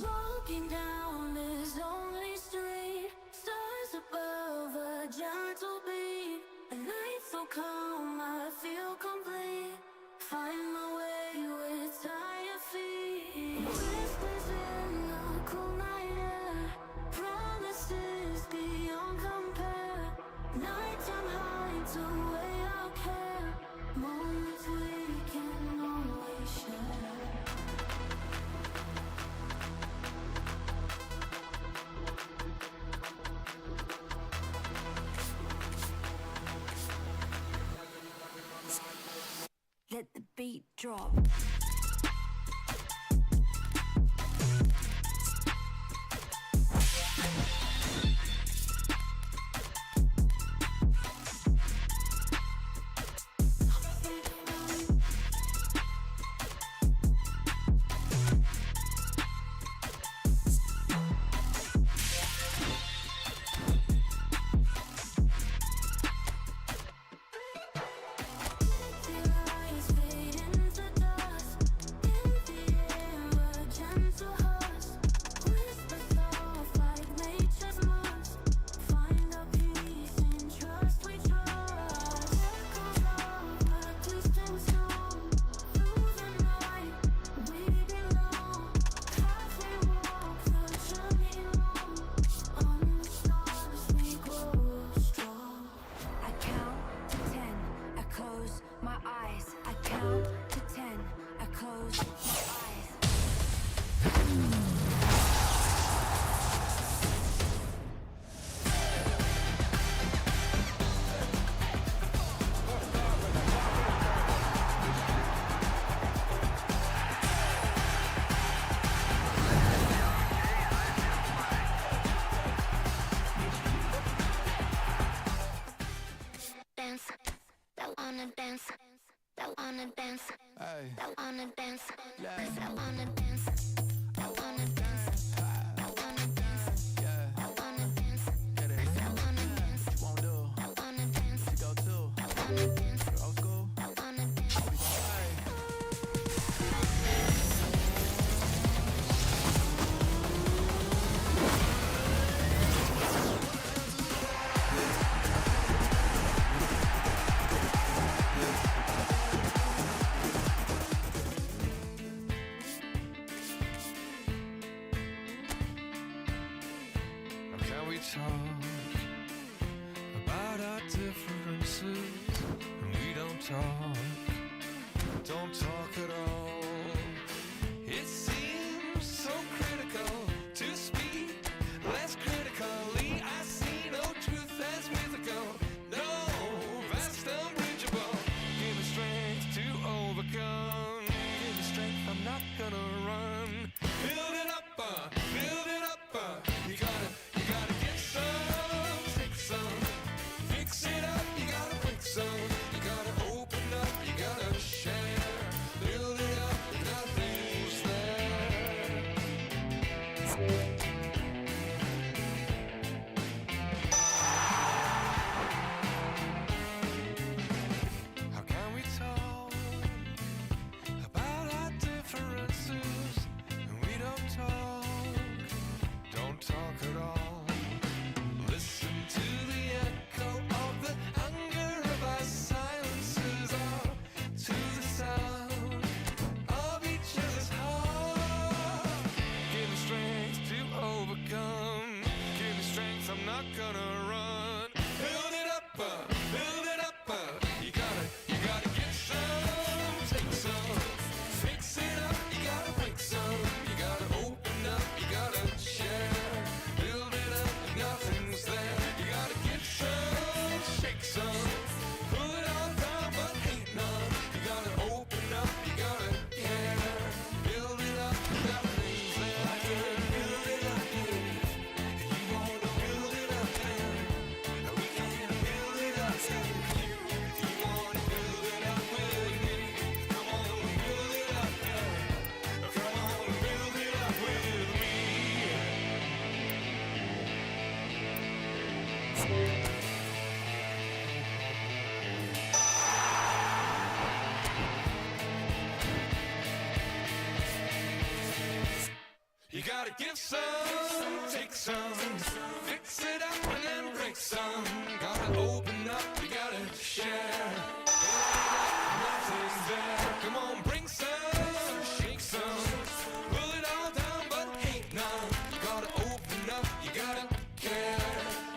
Walking down this lonely street, stars above a gentle beat. A night so calm, I feel complete. Find my way with tired feet. Whispers in the cool night air, promises beyond compare. Nighttime hides away our care, moments we can always share. Let the beat drop. Talk about our differences, and we don't talk at all. It seems so critical to speak less critically. I see no truth as mythical, no vast unbridgeable. Give me strength to overcome, give me strength, I'm not gonna run. Build it up, you gotta get some, take some, fix it up, you gotta break some, you gotta open up, you gotta share, build it up, nothing's there. How can we talk about our differences and we don't talk at all? Listen to the echo of the hunger of our silences, or to the sound of each other's heart. Give me strength to overcome, give me strength, I'm not gonna run. Build it up, you gotta get some, take some, fix it up, you gotta break some, you gotta open up, you gotta share, build it up, nothing's there, you gotta get some, shake some, pull it all down but hate none, you gotta open up, you gotta care, build it up, nothing's there, I can build it up, you wanna build it up, we can build it up, you wanna build it up with me, come on, build it up, come on, build it up with me. You got gotta give some, take some, fix it up and then break some. Gotta open up, you gotta share. Nothing's there. Come on, bring some, shake some, pull it all down, but hate none. Gotta open up, you gotta care.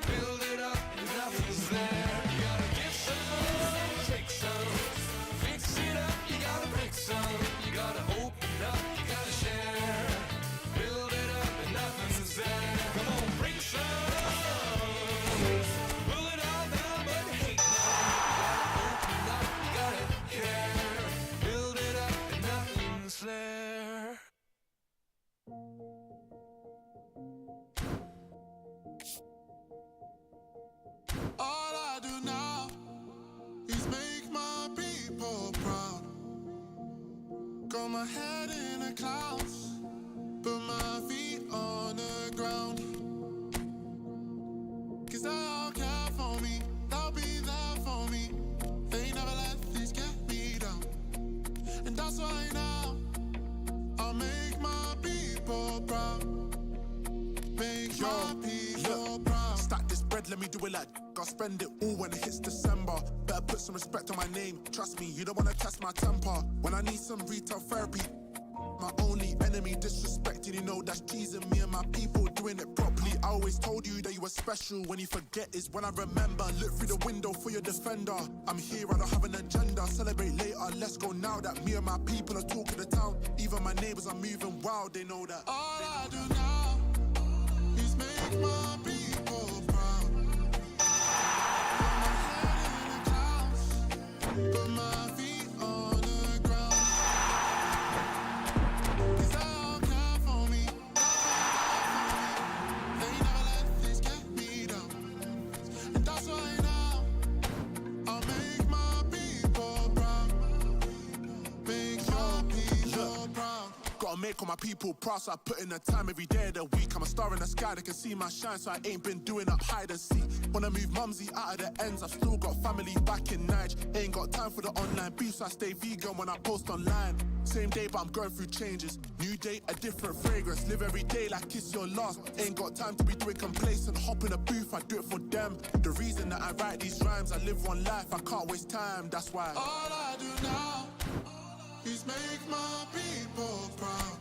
Build it up, and nothing's there. You gotta give some, take some, fix it up, you gotta break some. You gotta open up, you gotta share. Build it up, and nothing's there. Come on, bring some, pull it all down, but hate none. Gotta open up, you gotta care. Build it up, and nothing's there. All I do now is make my people proud. Got my head in the clouds, but my feet on the ground. 'Cause they all care for me, they'll be there for me. They never let this get me down. And that's why now I'll make my people proud. Make my people proud. Stack this bread, let me do it like I'll spend it all when it hits December. Better put some respect on my name. Trust me, you don't wanna test my temper. When I need some retail therapy, my only enemy disrespecting, you know that's teasing me and my people doing it properly. I always told you that you were special. When you forget is when I remember. Look through the window for your defender. I'm here, I don't have an agenda. Celebrate later, let's go now that me and my people are talking the town. Even my neighbors are moving wild, they know that. All I do now is make my people proud. Put my feet on the ground. 'Cause they all care for me, they never let this get me down. And that's why now I'll make my people proud. Make my people proud. Gotta make all my people proud, so I put in the time every day of the week. I'm a star in the sky, they can see my shine, so I ain't been doing up hide and seek. Wanna move mumsy out of the ends, I've still got family back in Nige. Ain't got time for the online beef, so I stay vegan when I post online. Same day, but I'm going through changes. New day, a different fragrance. Live every day like it's your last. Ain't got time to be doing complacent. Hop in a booth, I do it for them. The reason that I write these rhymes, I live one life, I can't waste time, that's why. All I do now is make my people proud.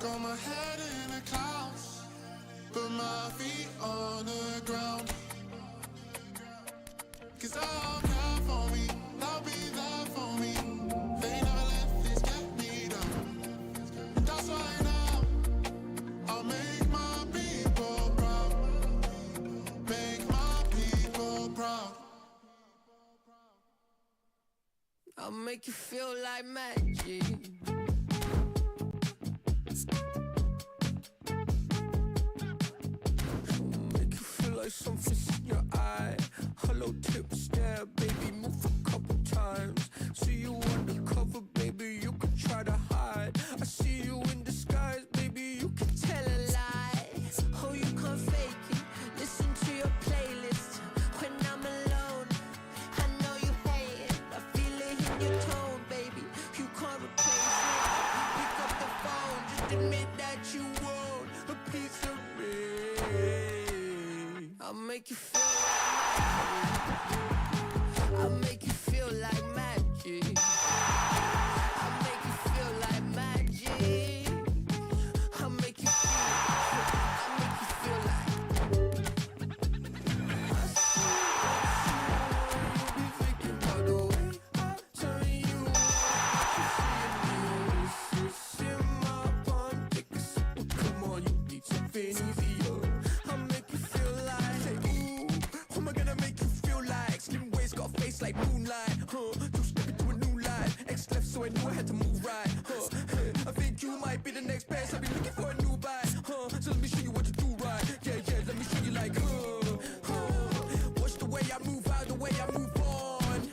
Got my head in the clouds, put my feet on the ground. 'Cause they all care for me, they'll be there for me. They never let this get me down. And that's why now I'll make my people proud. Make my people proud. I'll make you feel like magic. Make you feel like something's in your eye. Hello, tip, stare, baby, move a couple times. See you undercover, baby, you can try to hide. I see you in disguise, baby, you can tell a lie. Oh, you can't fake it. Listen to your playlist when I'm alone. I know you hate it. I feel it in your tone, baby. You can't replace it. Pick up the phone, just admit that you won't. A piece of me. I'll make you feel like magic. I'll make you feel like magic. I'll make you feel like magic. I'll make you feel like. I see you be thinking about the way I turn you on. It's in my palm, take a sip. Come on, you need something easier. I'll make you feel like, say, ooh, who am I gonna make you feel like? Slim waist, got a face like moonlight, huh? Two step into a new life. X left, so I knew I had to move right, huh? I think you might be the next best. I've been looking for a new bite, huh? So let me show you what to do right. Yeah, yeah, let me show you like, watch the way I move out, the way I move on.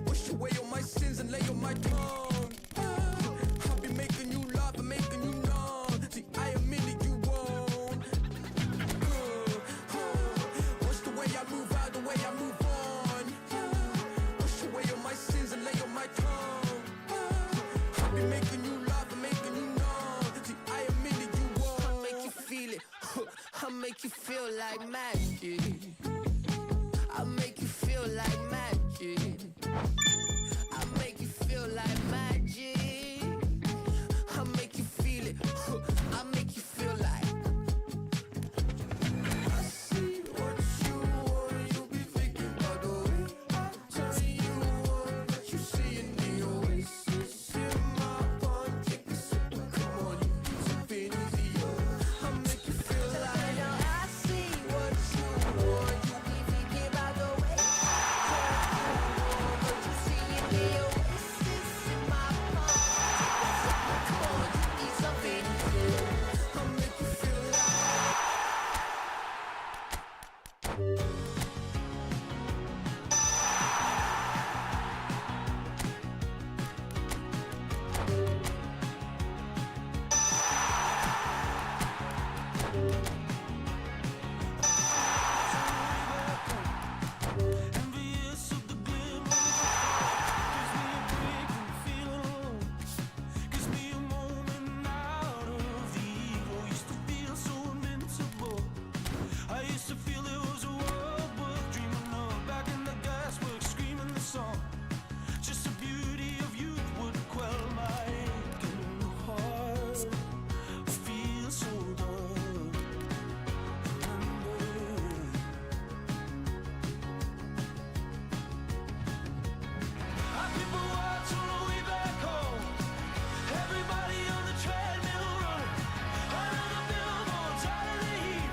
Wash away all my sins and lay on my tongue. I'll be making you laugh and making you numb. See, I am in it, you won't. Watch the way I move out, the way I move on. Wash away all my sins and lay on my tongue. I'll be making you laugh and making you numb. See, like magic. I make you feel like magic. I make you feel like magic. I make you feel it. I make you feel like. I see what you want. You be thinking about the way I turn you on. That you see in the oasis in my palm. Take a sip. Come on, you need something easier. I make you feel like. I see what you want. You be thinking about the way I turn you on. That you see in the oasis in my palm. Come on, you need something easier. I make you feel like. Envious of the glimmer, gives me a break from feeling alone. Gives me a moment out of the ego. Used to feel so invincible. I used to feel it was a world worth dreaming of. Back in the gasworks, screaming the song. Just the beauty of youth would quell my aching heart. I feel so done. Our people watch on the way back home. Everybody on the treadmill running. Another billboard, tired of the heat.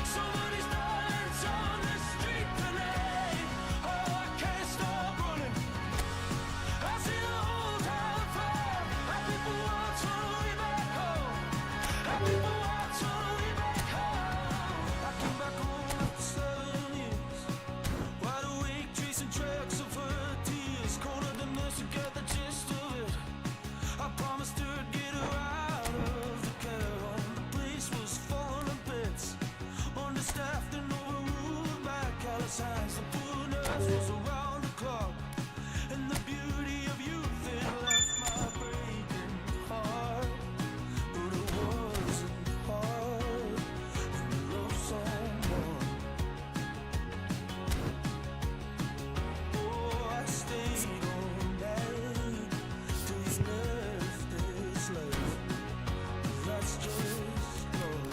Somebody's dying on the street tonight. Oh, I can't stop running. I see the whole town fire. Our people watch on the way back home. Our people watch on the way back home. I came back home after 7 years. Wide awake, tracing tracks of her tears. Cornered the nurse to get the gist of it. I promised her I'd get her out of the care home. The place was falling to bits. Understaffed and overruled by callous hands. The poor nurse was around the clock. And the beauty of youth, it left my breaking heart. But it wasn't hard when you love someone. Oh, I stayed all night till you left this life. That's just love.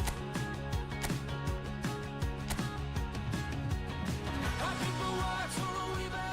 Our people watch on the way back.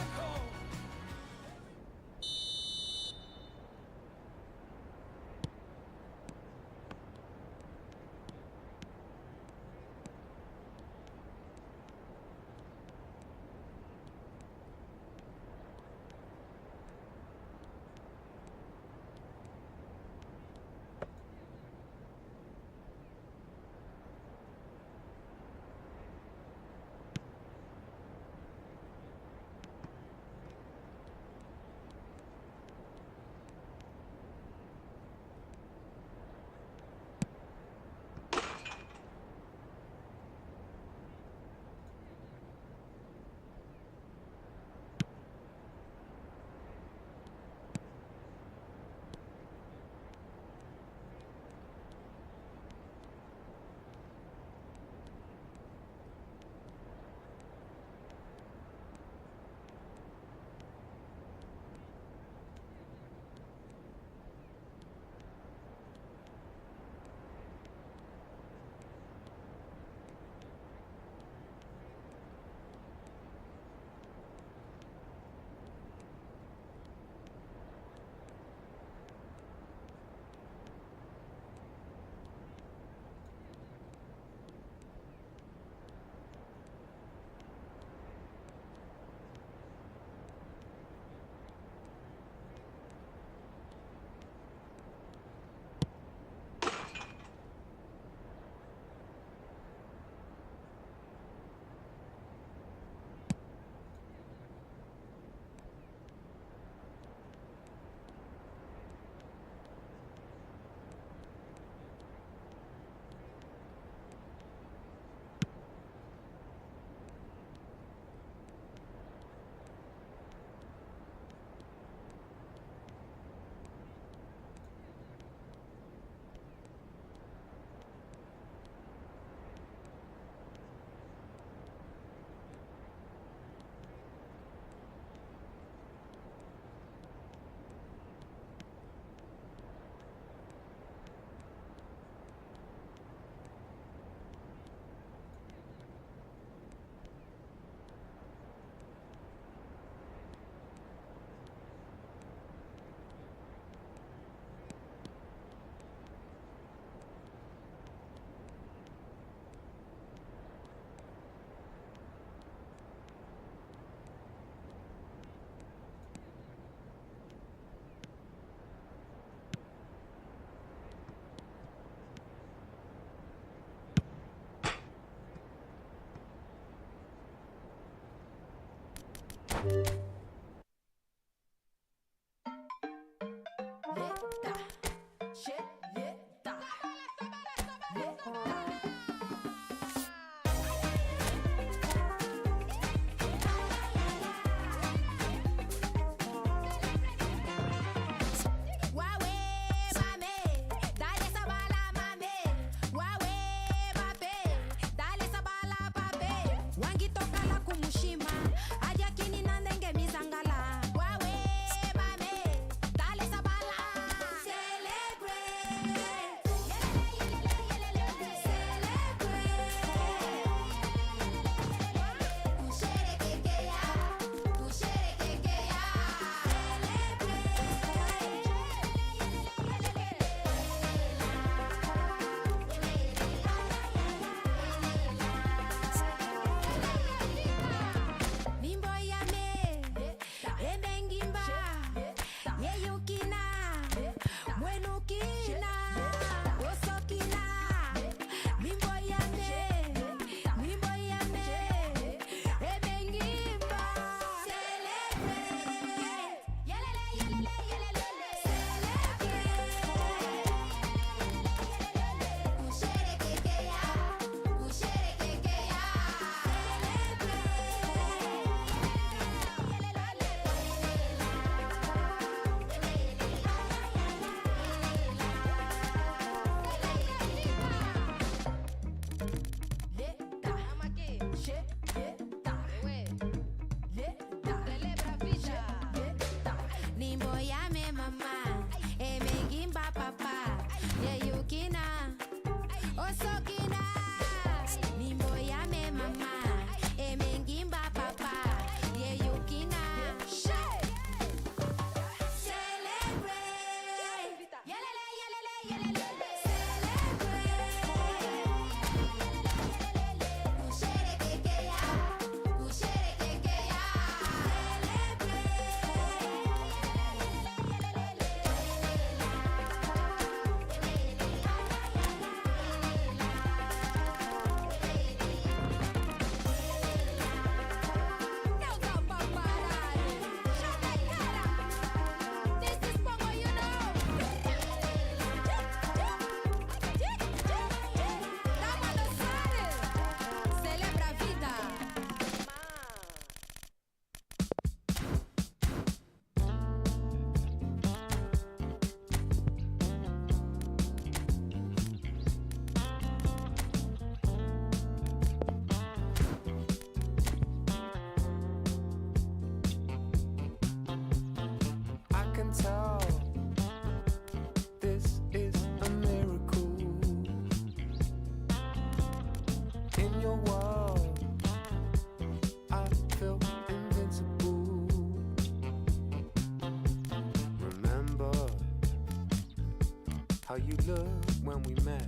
how you looked when we met.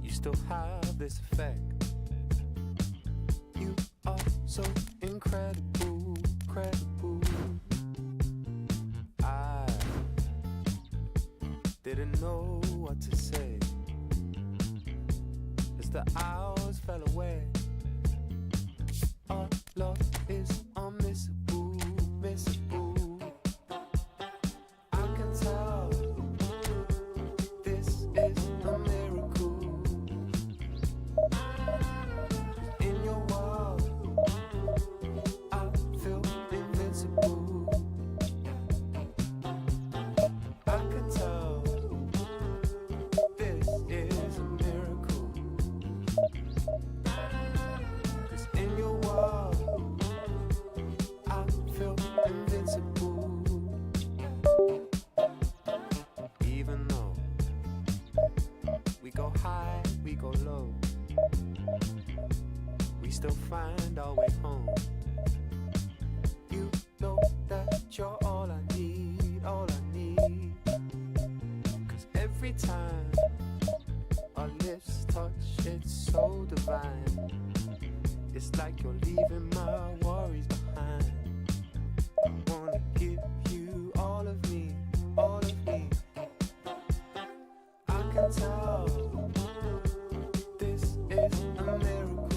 You still have this effect. You are so incredible, credible. I didn't know what to say as the hours fell away. Our love is unmissable, missable. I can tell this is a miracle. In your world, I feel invincible. I can tell this is a miracle. 'Cause in your world, I feel invincible. Even though we go high, we go low, we still find our way home. You know that you're all I need, all I need. 'Cause every time our lips touch, it's so divine. It's like you're leaving my worries behind. I wanna give you all of me, all of me. I can tell this is a miracle.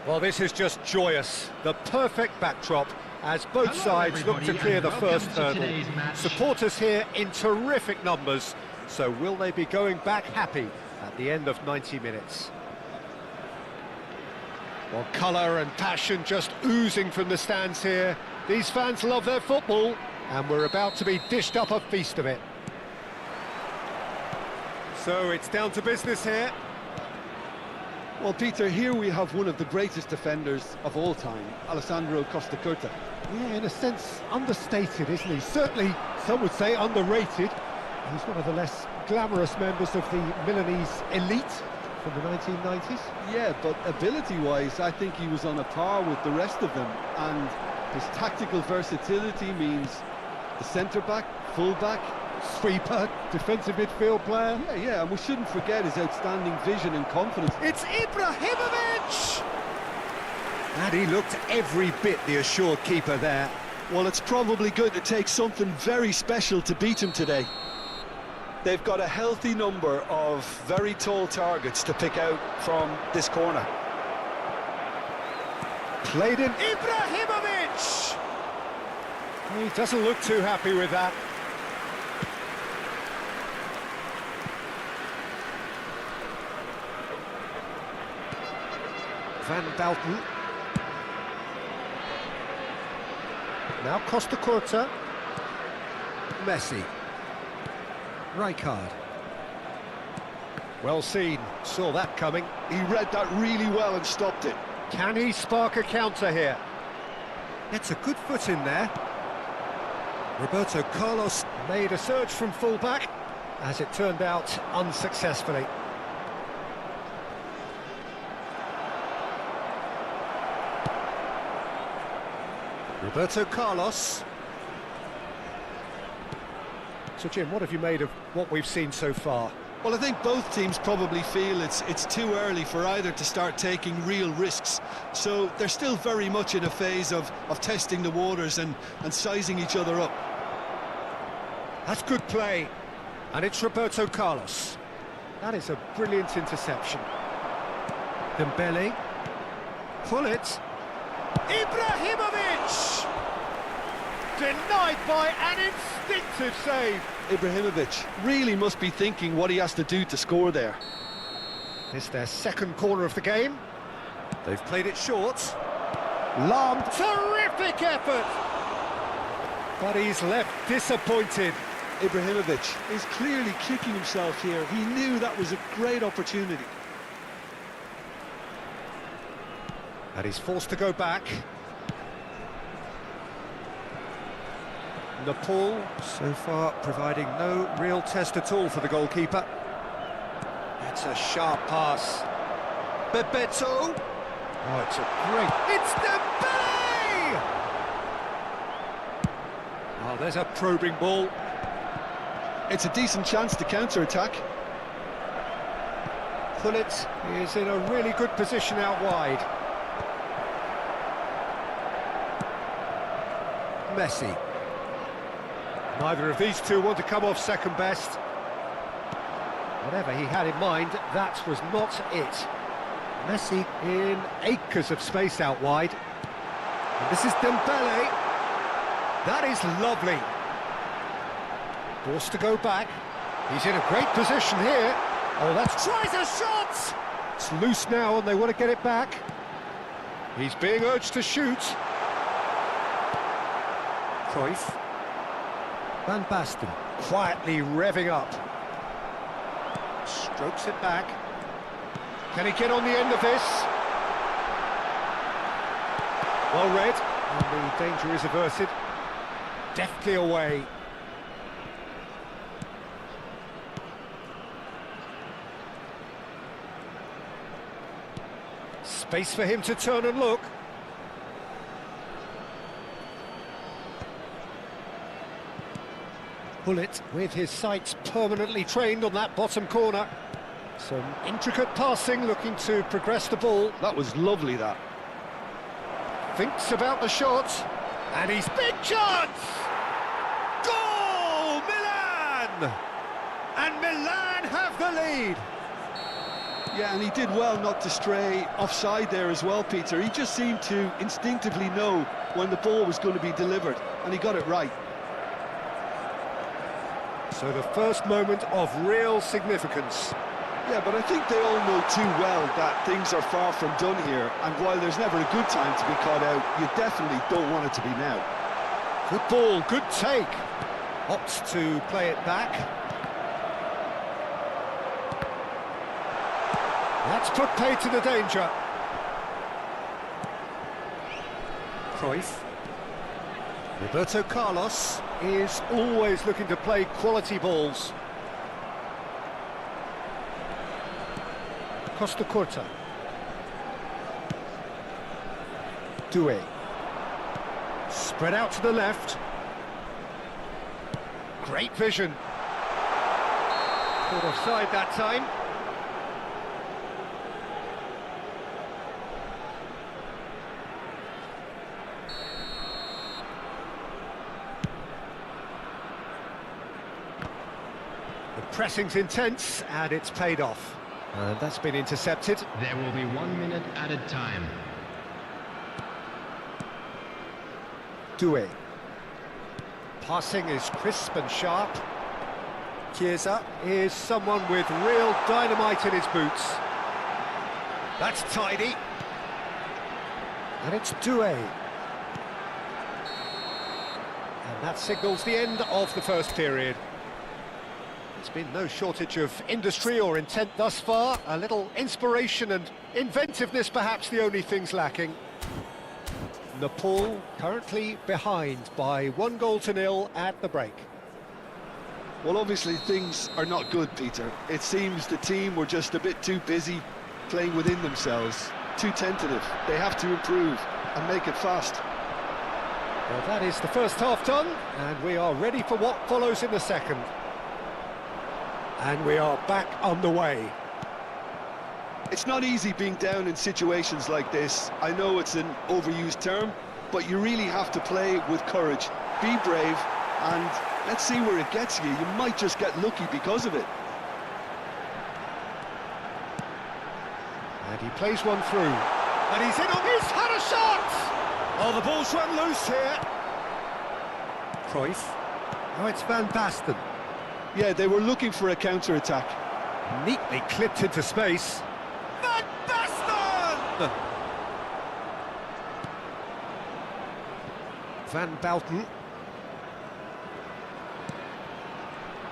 Well, this is just joyous. The perfect backdrop as both sides look to clear the first hurdle. Supporters here in terrific numbers, so will they be going back happy at the end of 90 minutes? Well, colour and passion just oozing from the stands here. These fans love their football, and we're about to be dished up a feast of it. So it's down to business here. Well, Peter, here we have one of the greatest defenders of all time, Alessandro Costa Curta. Yeah, in a sense, understated, isn't he? Certainly, some would say underrated. He's one of the less glamorous members of the Milanese elite from the 1990s. Yeah, but ability-wise, I think he was on a par with the rest of them, and his tactical versatility means the centre-back, full-back, Sweeper, defensive midfield player. yeah, and we shouldn't forget his outstanding vision and confidence. It's Ibrahimovic! And he looked every bit the assured keeper there. Well, it's probably going to take something very special to beat him today. They've got a healthy number of very tall targets to pick out from this corner. Played in Ibrahimovic! He doesn't look too happy with that. Van Dalton. Now Costa Curta. Messi. Rijkaard. Well seen, saw that coming. He read that really well and stopped it. Can he spark a counter here? Gets a good foot in there. Roberto Carlos made a surge from full-back, as it turned out unsuccessfully. Roberto Carlos. So Jim, what have you made of what we've seen so far? Well, I think both teams probably feel it's too early for either to start taking real risks. So they're still very much in a phase of testing the waters and sizing each other up. That's good play. And it's Roberto Carlos. That is a brilliant interception. Dembele. Pull it. Ibrahimovic! Denied by an instinctive save. Ibrahimovic really must be thinking what he has to do to score there. It's their second corner of the game. They've played it short. Lam, terrific effort! But he's left disappointed. Ibrahimovic is clearly kicking himself here. He knew that was a great opportunity. And he's forced to go back. Nepal, so far, providing no real test at all for the goalkeeper. It's a sharp pass. Bebeto. Oh, it's a great... It's Dembele! Oh, there's a probing ball. It's a decent chance to counter-attack. Pullet is in a really good position out wide. Messi. Neither of these two want to come off second best. Whatever he had in mind, that was not it. Messi in acres of space out wide. And this is Dembele. That is lovely. Forced to go back. He's in a great position here. Oh, that's... Tries a shot! It's loose now and they want to get it back. He's being urged to shoot. Cruyff. Van Basten, quietly revving up. Strokes it back. Can he get on the end of this? Well read, and the danger is averted. Deftly away. Space for him to turn and look. Bullet with his sights permanently trained on that bottom corner. Some intricate passing, looking to progress the ball. That was lovely, that. Thinks about the shot, and he's big chance! Goal, Milan! And Milan have the lead. Yeah, and he did well not to stray offside there as well, Peter. He just seemed to instinctively know when the ball was going to be delivered, and he got it right. So the first moment of real significance. Yeah, but I think they all know too well that things are far from done here, and while there's never a good time to be caught out, you definitely don't want it to be now. Good ball, good take. Opts to play it back. That's put paid to the danger. Cruyff. Roberto Carlos is always looking to play quality balls. Costa Curta. Doué. Spread out to the left. Great vision. Caught offside that time. The pressing's intense and it's paid off. And that's been intercepted. There will be 1 minute added time. Doué. Passing is crisp and sharp. Chiesa is someone with real dynamite in his boots. That's tidy. And it's Doué. And that signals the end of the first period. There's been no shortage of industry or intent thus far. A little inspiration and inventiveness, perhaps the only things lacking. Nepal currently behind by 1-0 at the break. Well, obviously things are not good, Peter. It seems the team were just a bit too busy playing within themselves, too tentative. They have to improve and make it fast. Well, that is the first half done, and we are ready for what follows in the second. And we are back on the way. It's not easy being down in situations like this. I know it's an overused term, but you really have to play with courage. Be brave, and let's see where it gets you. You might just get lucky because of it. And he plays one through. And he's in on his had a shot! Oh, the ball's run loose here. Cruyff. Oh, it's Van Basten. Yeah, they were looking for a counter-attack. Neatly clipped into space. Van Basten! Van Bouten.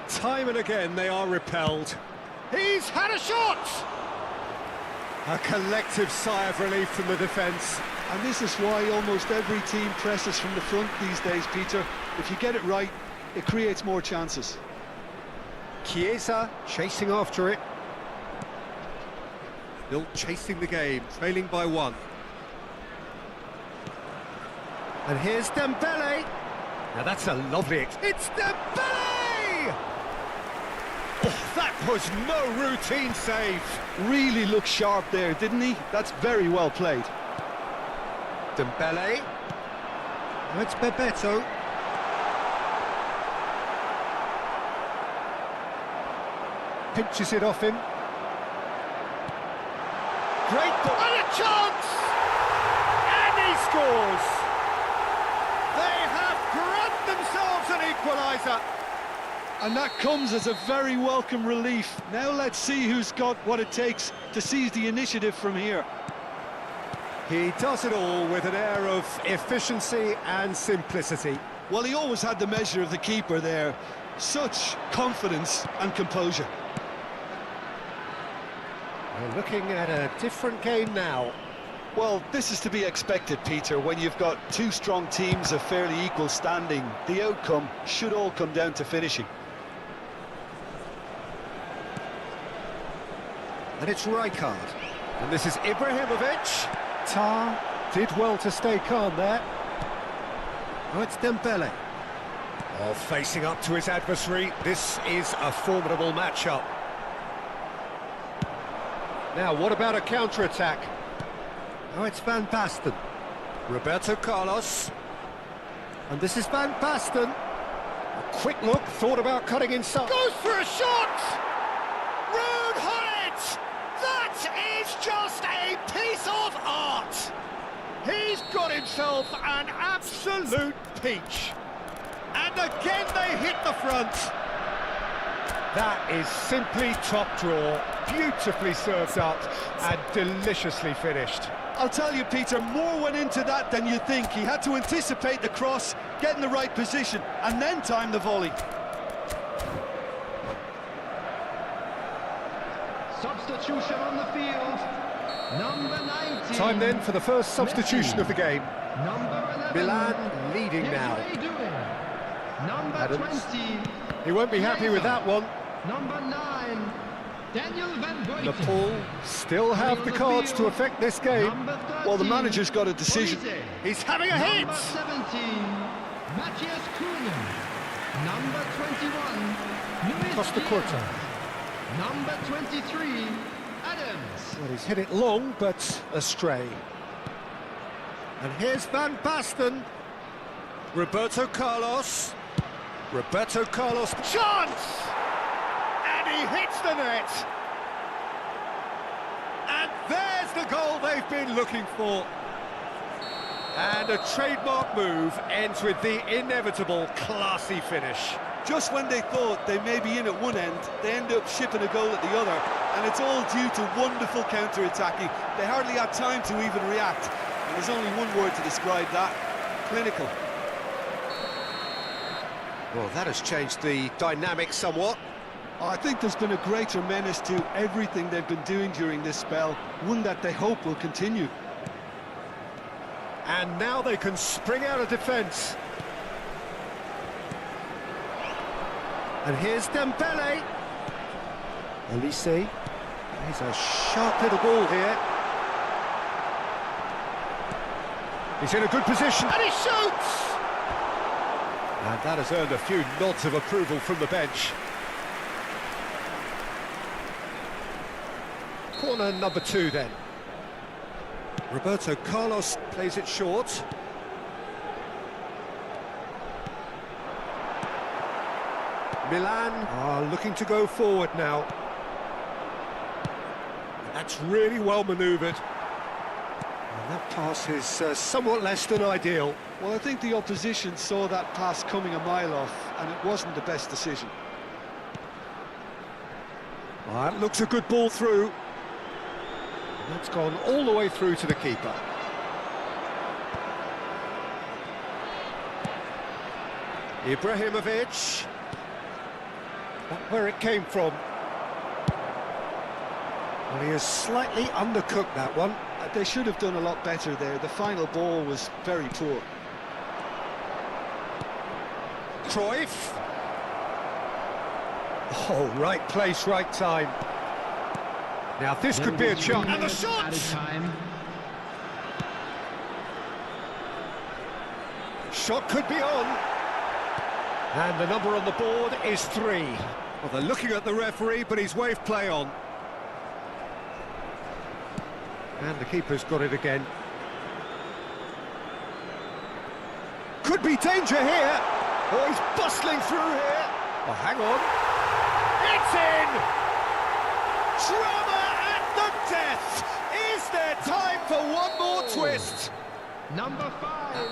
Time and again they are repelled. He's had a shot! A collective sigh of relief from the defence. And this is why almost every team presses from the front these days, Peter. If you get it right, it creates more chances. Chiesa chasing after it. Still chasing the game, trailing by 1. And here's Dembele. Now that's a lovely... It's Dembele! Oh, that was no routine save. Really looked sharp there, didn't he? That's very well played. Dembele. Now it's Bebeto. Pinches it off him. Great ball. And a chance! And he scores! They have grabbed themselves an equaliser. And that comes as a very welcome relief. Now let's see who's got what it takes to seize the initiative from here. He does it all with an air of efficiency and simplicity. Well, he always had the measure of the keeper there. Such confidence and composure. We're looking at a different game now. Well, this is to be expected, Peter. When you've got two strong teams of fairly equal standing, the outcome should all come down to finishing. And it's Rijkaard. And this is Ibrahimovic. Tar did well to stay calm there. Oh, it's Dembele. Oh, facing up to his adversary. This is a formidable matchup. Now, what about a counter-attack? Oh, it's Van Basten. Roberto Carlos. And this is Van Basten. A quick look, thought about cutting inside. Goes for a shot! Rude Hullet! That got himself an absolute peach. And again they hit the front. That is simply top draw, beautifully served up and deliciously finished. I'll tell you, Peter, more went into that than you think. He had to anticipate the cross, get in the right position, and then time the volley. Substitution on the field. Number 19. Time then for the first substitution of the game. Number 11. Milan leading now. Number Adams. 20. He won't be happy with that one. Number 9. Daniel Van Buiten. Nepal still have the cards to affect this game. Number 13. Well, the manager's got a decision. Polite. He's having a hit! Number 17. Matthias Kuhnen. Number 21. Luis Costa Diaz. Curta. Number 23. Adams. Well, he's hit it long, but astray. And here's Van Basten. Roberto Carlos. Roberto Carlos. Chance! And he hits the net. And there's the goal they've been looking for. And a trademark move ends with the inevitable classy finish. Just when they thought they may be in at one end, they end up shipping a goal at the other, and it's all due to wonderful counter-attacking. They hardly had time to even react, and there's only one word to describe that: clinical. Well, that has changed the dynamic somewhat. I think there's been a greater menace to everything they've been doing during this spell, one that they hope will continue. And now they can spring out of defence. And here's Dembele. Elise. He's a sharp little ball here. He's in a good position, and he shoots! And that has earned a few nods of approval from the bench. Corner number 2 then. Roberto Carlos plays it short. Milan are looking to go forward now. And that's really well manoeuvred. And that pass is somewhat less than ideal. Well, I think the opposition saw that pass coming a mile off, and it wasn't the best decision. Well, that looks a good ball through. And that's gone all the way through to the keeper. Ibrahimovic. Not where it came from. Well, he has slightly undercooked that one. They should have done a lot better there. The final ball was very poor. Cruyff. Oh, right place, right time. Now this could be a chance. And the shot! Shot could be on. And the number on the board is 3. Well, they're looking at the referee, but he's waved play on. And the keeper's got it again. Could be danger here. Oh, he's bustling through here. Oh, hang on. It's in! Drama at the death! Is there time for one more twist? Number 5.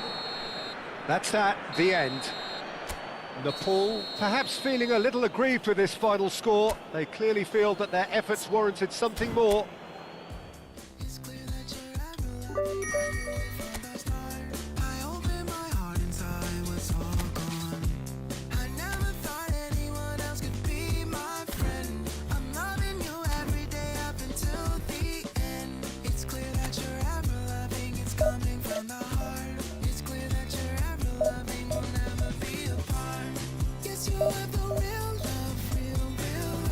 That's that, the end. Nepal perhaps feeling a little aggrieved with this final score. They clearly feel that their efforts warranted something more. It's clear that you're from the start. I opened my heart inside was all gone. I never thought anyone else could be my friend. I'm loving you every day up until the end. It's clear that you're ever loving, it's coming from the heart. It's clear that you're ever loving, we'll never be apart. Yes, you have the real love, real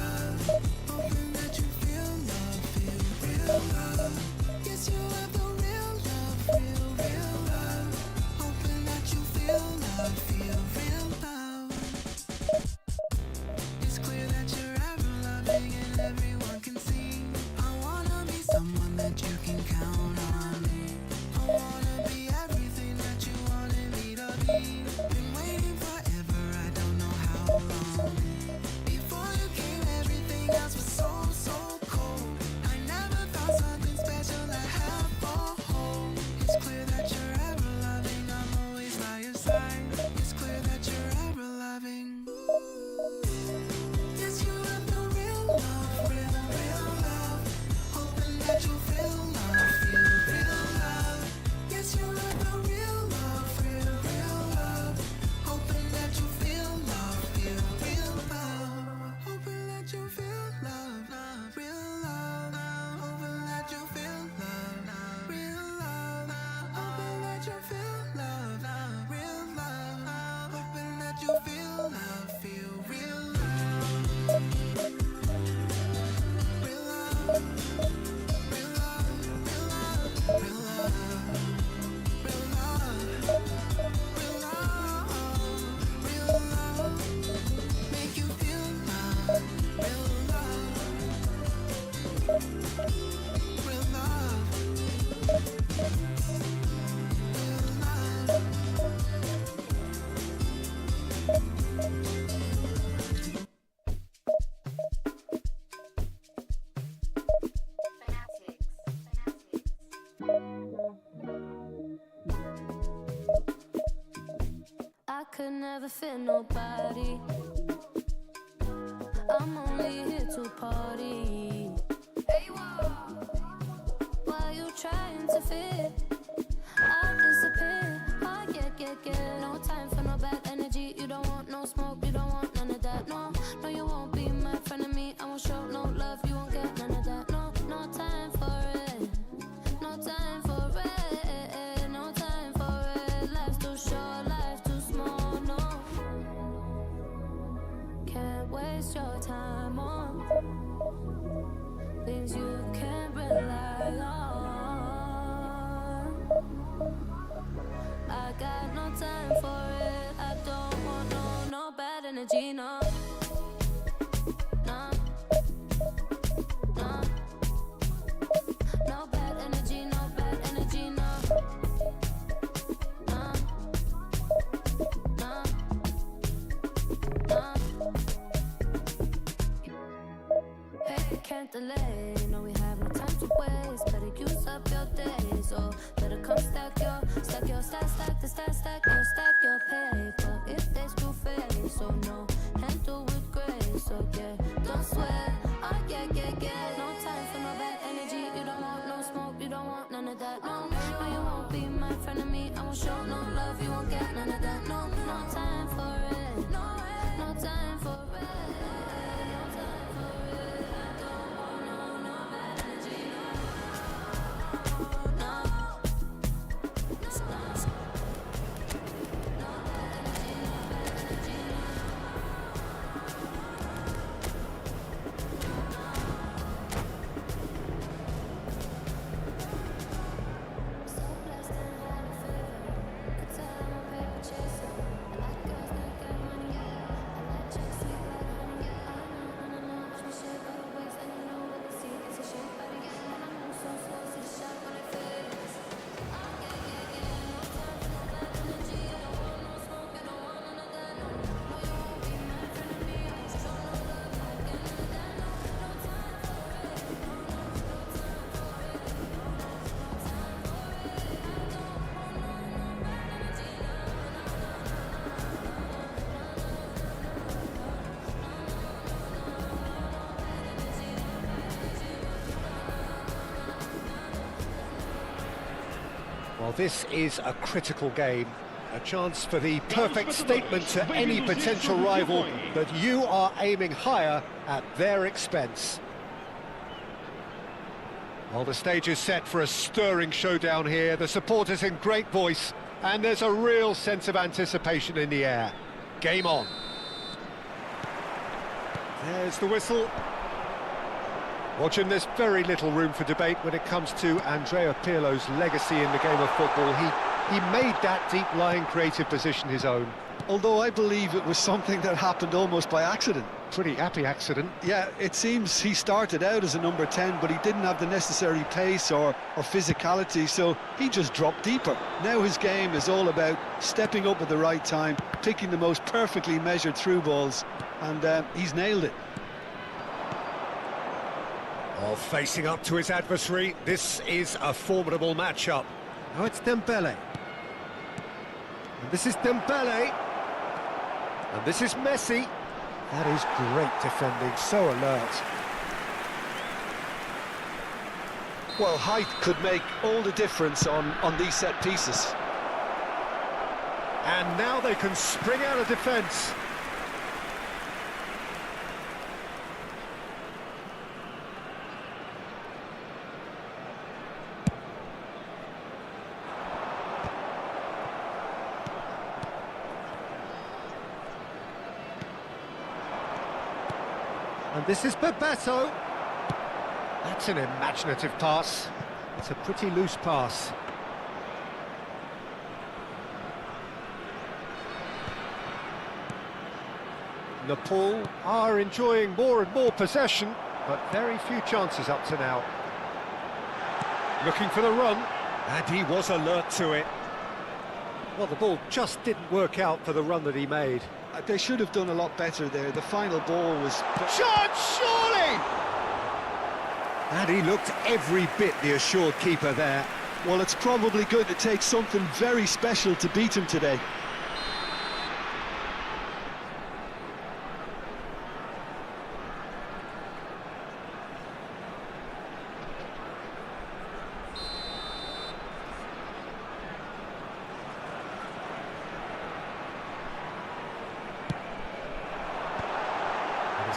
love. Hoping that you feel love, feel real love. Yes, you have the real love, real you feel love, feel real love. Real love, real love, real love, real love, real love, real love, make you feel love, real love, real love, real love. I could never fit nobody. I'm only here to party. Hey, why you trying to fit? I'll disappear. Oh, yeah. No time for no bad energy. You don't want no smoke, you don't want none of that. No, no, you won't be my friend of me. I won't show no love, you won't get none of that. No, no time for it. No time for it. No time for it. Life's too short, life's too small. No, can't waste your time on things you can't rely on. I got no time for it. I don't want no bad energy, no. No, no. No bad energy, no bad energy, no. No, no, no. Hey, can't delay. No, we have no time to waste. Better use up your days, or better come stack your stack your stack your paper. If they screw face, so no, handle with grace. So yeah, don't sweat. Oh yeah. No time for no bad energy. You don't want no smoke, you don't want none of that. No, no, you won't be my friend of me. I won't show no love, you won't get none of that. No, no time for it. No time for it. No time for it. I don't want no bad energy. No. Well, this is a critical game, a chance for the perfect statement to any potential rival that you are aiming higher at their expense. Well, the stage is set for a stirring showdown here. The supporters in great voice, and there's a real sense of anticipation in the air. Game on. There's the whistle. Watching, there's very little room for debate when it comes to Andrea Pirlo's legacy in the game of football. He made that deep-lying creative position his own. Although I believe it was something that happened almost by accident. Pretty happy accident. Yeah, it seems he started out as a number 10, but he didn't have the necessary pace or physicality, so he just dropped deeper. Now his game is all about stepping up at the right time, picking the most perfectly measured through balls, and he's nailed it. Well, facing up to his adversary, this is a formidable matchup. Now it's Dembele. And this is Dembele. And this is Messi. That is great defending, so alert. Well, height could make all the difference on these set pieces. And now they can spring out of defence. And this is Bebeto. That's an imaginative pass. It's a pretty loose pass. Nepal are enjoying more and more possession, but very few chances up to now. Looking for the run, and he was alert to it. Well, the ball just didn't work out for the run that he made. They should have done a lot better there. The final ball was... Shot, surely! And he looked every bit the assured keeper there. Well, it's probably going to take something very special to beat him today.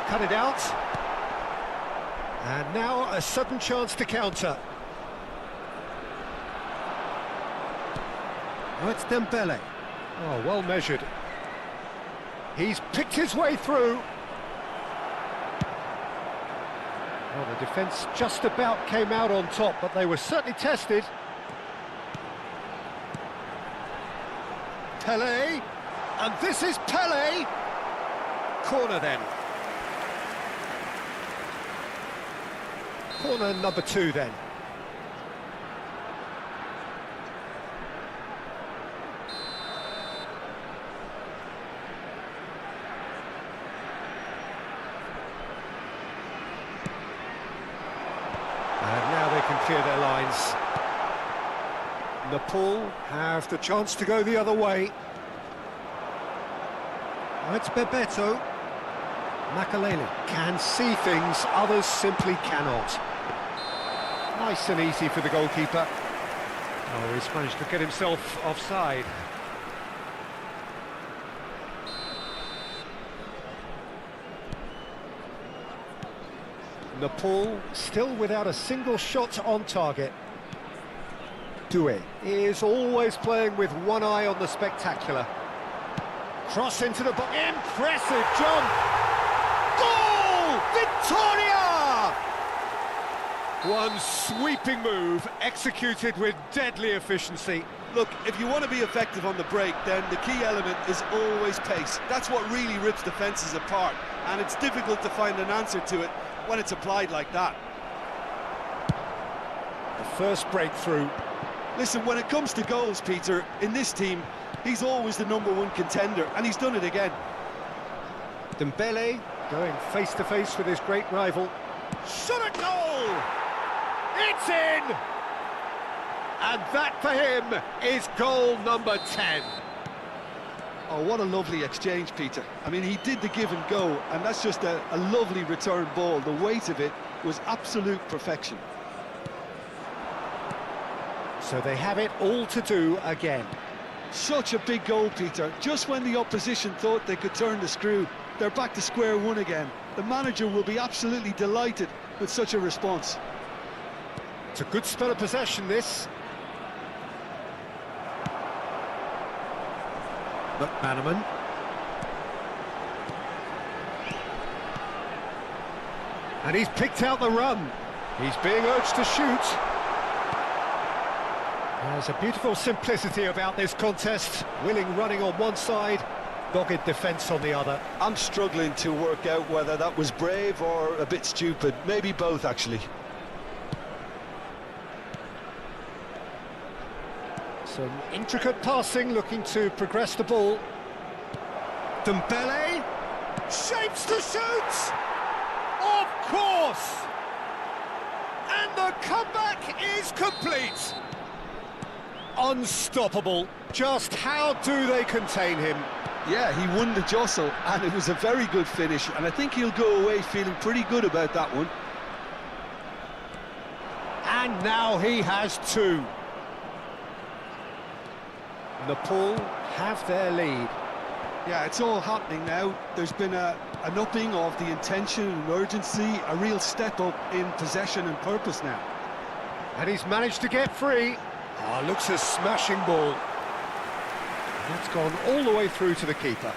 Cut it out, and now a sudden chance to counter. Oh, it's Dembele. Oh, well measured. He's picked his way through. Well, the defence just about came out on top, but they were certainly tested. Pele, and this is Pele. Corner then. Corner number 2 then. And now they can clear their lines. Nepal have the chance to go the other way. Oh, it's Bebeto. Makalele can see things, others simply cannot. Nice and easy for the goalkeeper. Oh, he's managed to get himself offside. Nepal still without a single shot on target. Doué is always playing with one eye on the spectacular. Cross into the box. Impressive jump! Goal! Victoria! One sweeping move, executed with deadly efficiency. Look, if you want to be effective on the break, then the key element is always pace. That's what really rips defences apart, and it's difficult to find an answer to it when it's applied like that. The first breakthrough. Listen, when it comes to goals, Peter, in this team, he's always the #1 contender, and he's done it again. Dembele going face-to-face with his great rival. Shot at goal! It's in! And that for him is goal number 10. Oh, what a lovely exchange, Peter. I mean, he did the give and go, and that's just a lovely return ball. The weight of it was absolute perfection. So they have it all to do again. Such a big goal, Peter. Just when the opposition thought they could turn the screw, they're back to square one again. The manager will be absolutely delighted with such a response. It's a good spell of possession, this. McManaman. And he's picked out the run. He's being urged to shoot. There's a beautiful simplicity about this contest. Willing running on one side, dogged defence on the other. I'm struggling to work out whether that was brave or a bit stupid. Maybe both, actually. Some intricate passing, looking to progress the ball. Dembele shapes to shoot! Of course! And the comeback is complete! Unstoppable. Just how do they contain him? Yeah, he won the jostle, and it was a very good finish, and I think he'll go away feeling pretty good about that one. And now he has two. Nepal have their lead. Yeah, it's all happening now. There's been an upping of the intention and urgency, a real step up in possession and purpose now. And he's managed to get free. Ah, looks a smashing ball. That's gone all the way through to the keeper.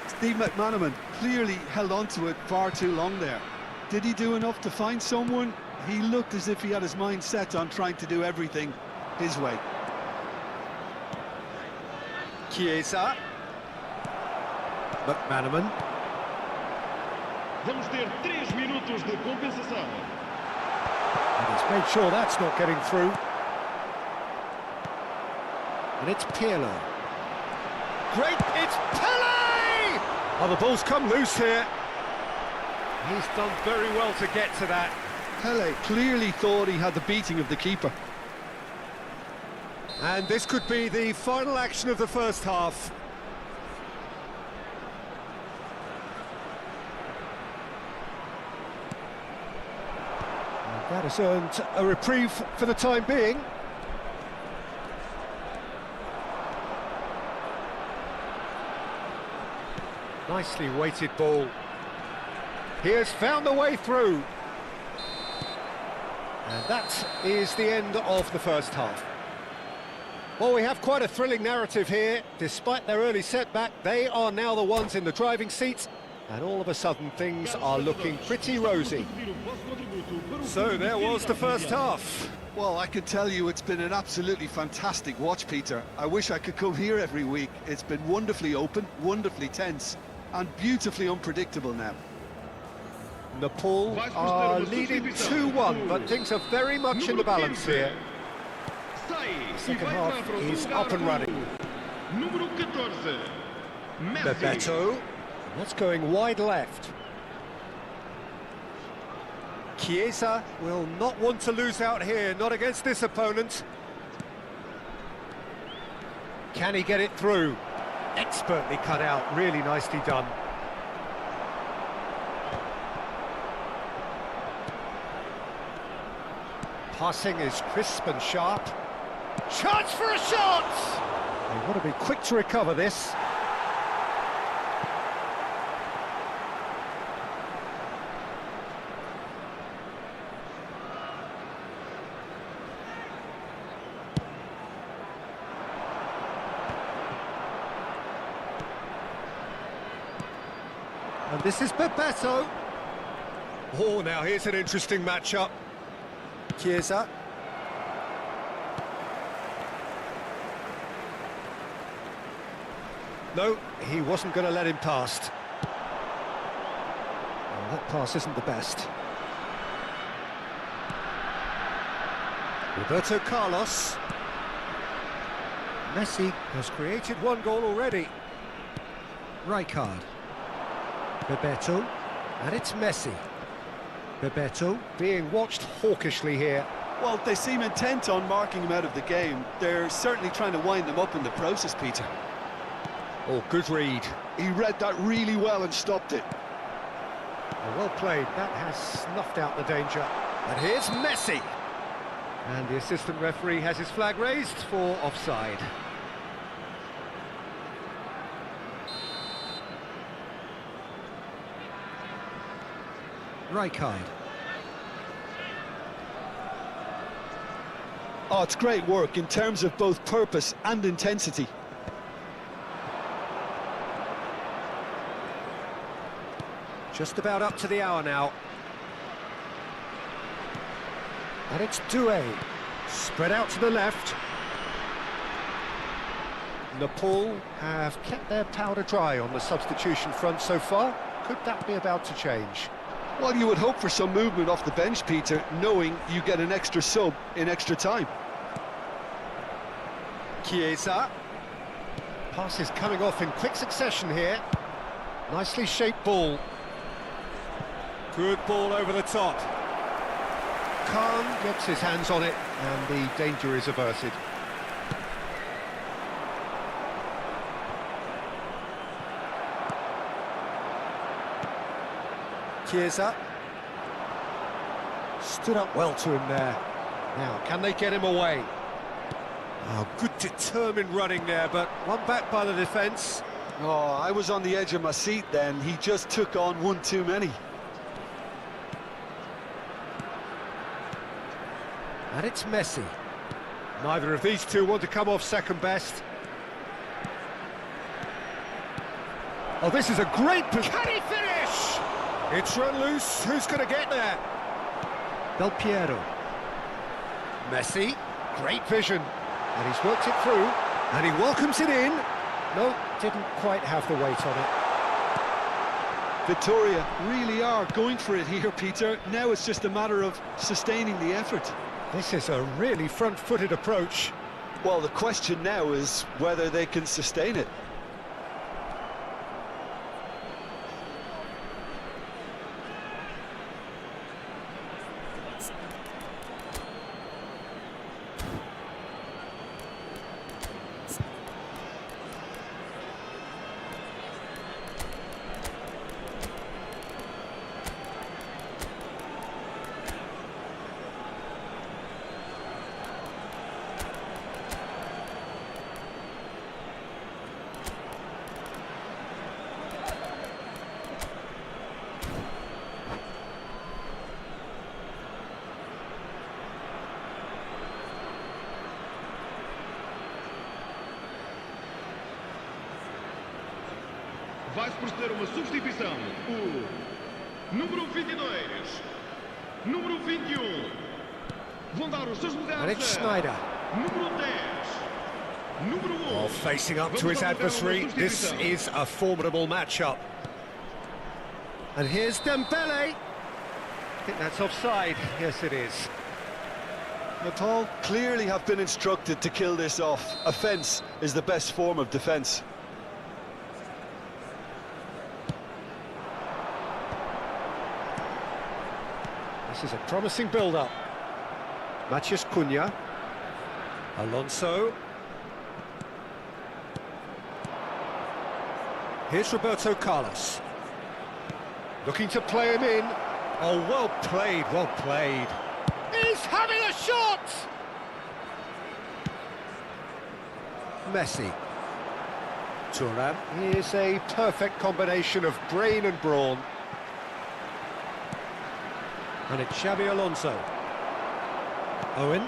Steve McManaman clearly held on to it far too long there. Did he do enough to find someone? He looked as if he had his mind set on trying to do everything his way. Chiesa. McManaman. Vamos ter 3 minutos de compensação. And he's made sure that's not getting through. And it's Pirlo. Great, it's Pele! Oh, the ball's come loose here. He's done very well to get to that. Pele clearly thought he had the beating of the keeper. And this could be the final action of the first half. And that has earned a reprieve for the time being. Nicely weighted ball. He has found a way through. And that is the end of the first half. Well, we have quite a thrilling narrative here. Despite their early setback, they are now the ones in the driving seat, and all of a sudden things are looking pretty rosy. So there was the first half. Well, I can tell you it's been an absolutely fantastic watch, Peter. I wish I could come here every week. It's been wonderfully open, wonderfully tense, and beautifully unpredictable now. Nepal are leading 2-1, but things are very much in the balance here. Second half is up and running. Número 14. Bebeto. That's going wide left. Chiesa will not want to lose out here, not against this opponent. Can he get it through? Expertly cut out, really nicely done. Passing is crisp and sharp. Chance for a shot! They want to be quick to recover this. And this is Bebeto. Oh, now here's an interesting matchup. Chiesa. No, he wasn't going to let him pass. Well, that pass isn't the best. Roberto Carlos. Messi has created one goal already. Rijkaard. Bebeto. And it's Messi. Bebeto being watched hawkishly here. Well, they seem intent on marking him out of the game. They're certainly trying to wind him up in the process, Peter. Oh, good read. He read that really well and stopped it. Well played. That has snuffed out the danger. And here's Messi. And the assistant referee has his flag raised for offside. Rijkaard. Oh, it's great work in terms of both purpose and intensity. Just about up to the hour now. And it's Doué. Spread out to the left. Nepal have kept their powder dry on the substitution front so far. Could that be about to change? Well, you would hope for some movement off the bench, Peter, knowing you get an extra sub in extra time. Chiesa. Pass is coming off in quick succession here. Nicely shaped ball. Good ball over the top. Khan gets his hands on it and the danger is averted. Chiesa. Stood up well to him there. Now, can they get him away? Oh, good determined running there, but one back by the defence. Oh, I was on the edge of my seat then. He just took on one too many. And it's Messi. Neither of these two want to come off second best. Oh, this is a great... Can he finish? It's run loose. Who's going to get there? Del Piero. Messi. Great vision. And he's worked it through. And he welcomes it in. No, didn't quite have the weight on it. Victoria really are going for it here, Peter. Now it's just a matter of sustaining the effort. This is a really front-footed approach. Well, the question now is whether they can sustain it. Vai-se proceder uma substituição. O número 22, número 21. Vão dar os seus And lugares it's a Snyder. número 10, número 11. Oh, facing up to his adversary. This is a formidable matchup. And here's Dembele. I think that's offside. Yes, it is. Nepal clearly have been instructed to kill this off. Offence is the best form of defence. This is a promising build-up. Matheus Cunha. Alonso. Here's Roberto Carlos. Looking to play him in. Oh, well played, well played. He's having a shot! Messi. Thuram. Here's a perfect combination of brain and brawn. And it's Xabi Alonso. Owen.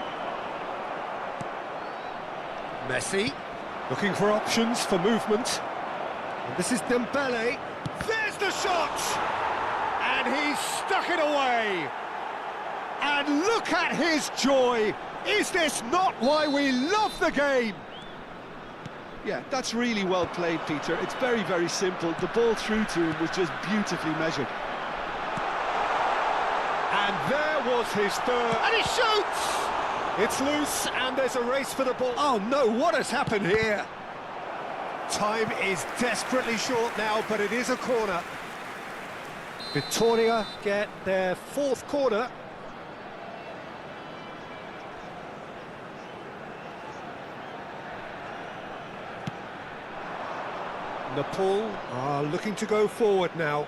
Messi. Looking for options for movement. And this is Dembele. There's the shot! And he's stuck it away. And look at his joy. Is this not why we love the game? Yeah, that's really well played, Peter. It's very, very simple. The ball through to him was just beautifully measured. And there was his third. And he shoots! It's loose and there's a race for the ball. Oh no, what has happened here? Time is desperately short now, but it is a corner. Victoria get their fourth corner. Nepal are looking to go forward now.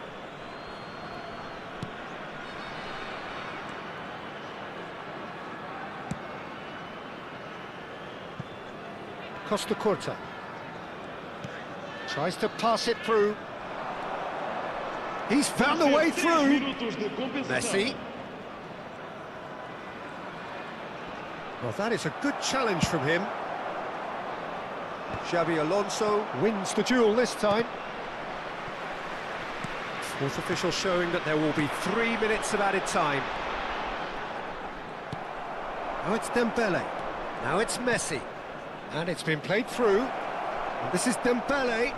Costa Curta. Tries to pass it through. He's found the way through. Messi. Well, that is a good challenge from him. Xabi Alonso wins the duel this time. Fourth official showing that there will be 3 minutes of added time. Now it's Dembele. Now it's Messi. And it's been played through. And this is Dembele.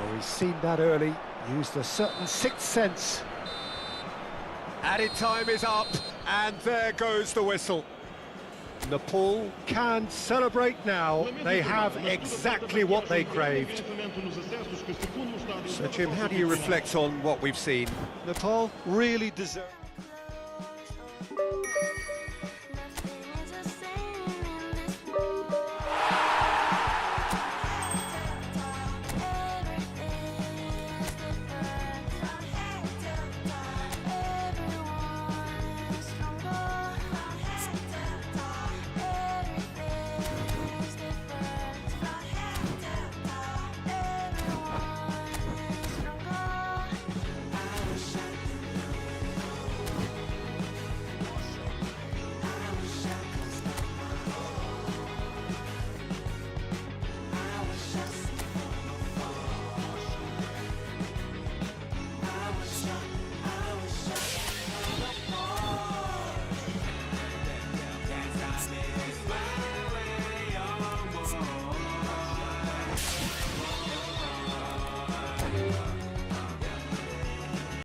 Oh, he's seen that early. Used a certain sixth sense. Added time is up. And there goes the whistle. Nepal can celebrate now. They have exactly what they craved. So, Jim, how do you reflect on what we've seen? Nepal really deserve... This is where